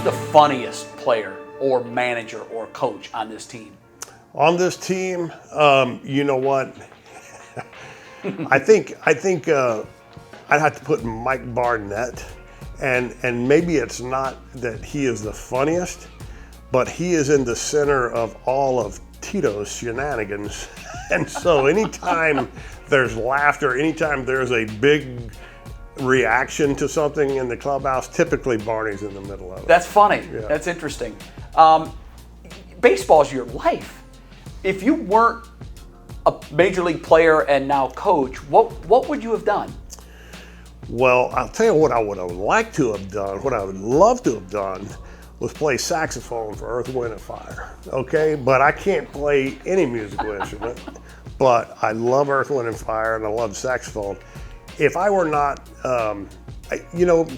Who's the funniest player or manager or coach on this team? On this team, you know what? I think I'd have to put Mike Barnett, and maybe it's not that he is the funniest, but he is in the center of all of Tito's shenanigans. And so anytime there's laughter, anytime there's a big reaction to something in the clubhouse, typically Barney's in the middle of it. That's funny. Yeah. That's interesting. Baseball's your life. If you weren't a major league player and now coach, what would you have done? Well, I'll tell you what I would have liked to have done, what I would love to have done was play saxophone for Earth, Wind and Fire, okay? But I can't play any musical instrument, but I love Earth, Wind and Fire and I love saxophone. If I were not,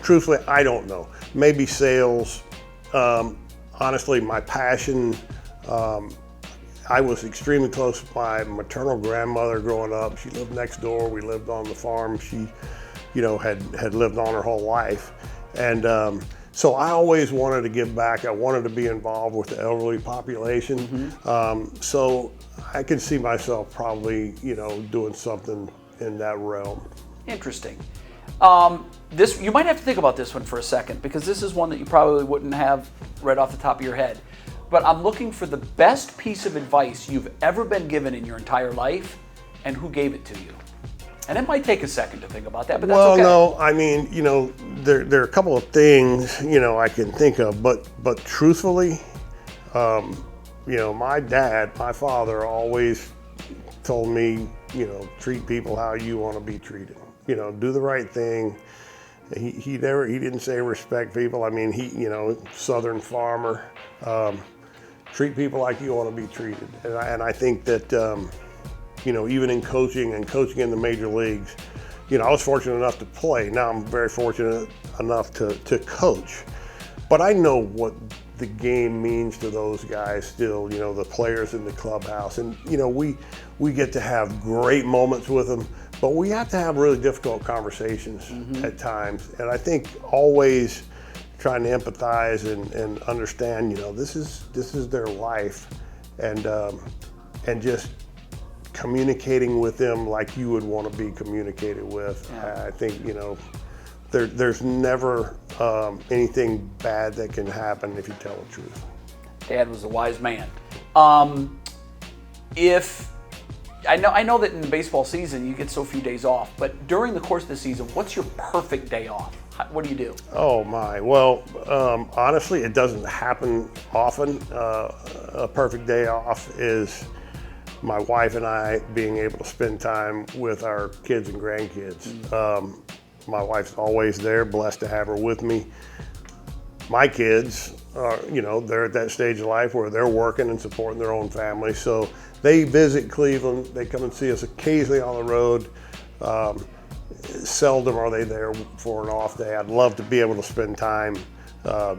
truthfully, I don't know. Maybe sales. Honestly, my passion, I was extremely close to my maternal grandmother growing up. She lived next door. We lived on the farm. She, had lived on her whole life. And so I always wanted to give back. I wanted to be involved with the elderly population. Mm-hmm. So I could see myself probably, doing something in that realm. Interesting. You might have to think about this one for a second, because this is one that you probably wouldn't have right off the top of your head. But I'm looking for the best piece of advice you've ever been given in your entire life, and who gave it to you. And it might take a second to think about that, but that's okay. Well, no, I mean, there are a couple of things, I can think of, but truthfully, my father always told me, treat people how you want to be treated. Do the right thing. He didn't say respect people. I mean, Southern farmer, treat people like you want to be treated. And I think that, even in coaching and coaching in the major leagues, I was fortunate enough to play. Now I'm very fortunate enough to coach. But I know what the game means to those guys still, the players in the clubhouse. And, we get to have great moments with them, but we have to have really difficult conversations at times. And I think always trying to empathize and understand, this is their life, and just communicating with them like you would want to be communicated with. Yeah. I think, there's never anything bad that can happen if you tell the truth. Dad was a wise man. I know that in the baseball season you get so few days off, but during the course of the season, what's your perfect day off? What do you do? Oh my, well, honestly, it doesn't happen often. A perfect day off is my wife and I being able to spend time with our kids and grandkids. My wife's always there, blessed to have her with me. My kids are, they're at that stage of life where they're working and supporting their own family. So they visit Cleveland, they come and see us occasionally on the road. Seldom are they there for an off day. I'd love to be able to spend time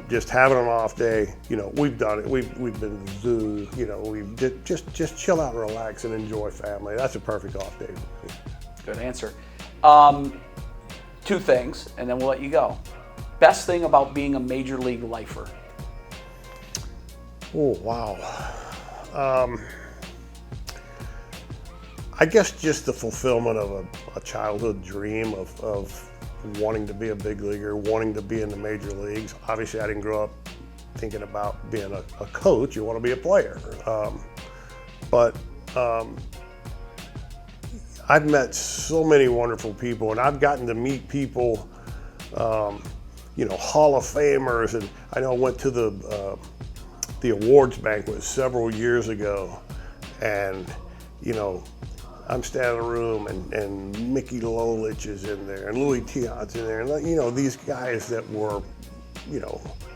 just having an off day. We've done it. We've been to the zoo. We've just chill out and relax and enjoy family. That's a perfect off day for me. Good answer. Two things, and then we'll let you go. Best thing about being a major league lifer? Oh, wow. I guess just the fulfillment of a childhood dream of wanting to be a big leaguer, wanting to be in the major leagues. Obviously, I didn't grow up thinking about being a coach. You want to be a player. But I've met so many wonderful people, and I've gotten to meet people, Hall of Famers. And I know I went to the awards banquet several years ago, and, I'm standing in a room and Mickey Lolich is in there and Louis Tion's in there. And, these guys that were,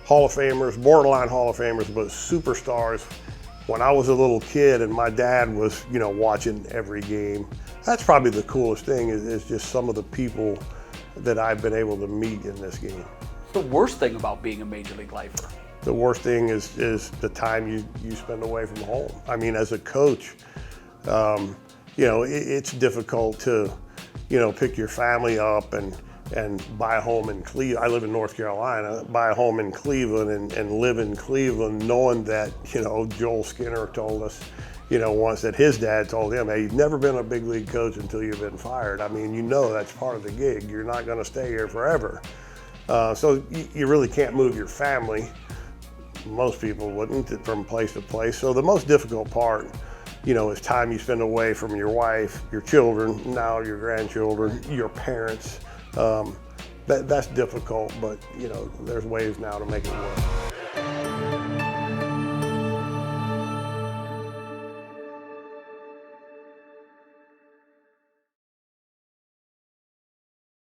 Hall of Famers, borderline Hall of Famers, but superstars when I was a little kid and my dad was, watching every game. That's probably the coolest thing is just some of the people that I've been able to meet in this game. The worst thing about being a major league lifer? The worst thing is the time you spend away from home. I mean, as a coach, it's difficult to, pick your family up and and buy a home in Cleveland. I live in North Carolina, buy a home in Cleveland and live in Cleveland, knowing that, you know, Joel Skinner told us, you know, once that his dad told him, hey, you've never been a big league coach until you've been fired. I mean, you know, that's part of the gig. You're not going to stay here forever. So you really can't move your family. Most people wouldn't, from place to place. So the most difficult part, you know, is time you spend away from your wife, your children, now your grandchildren, your parents. That's difficult, but, you know, there's ways now to make it work.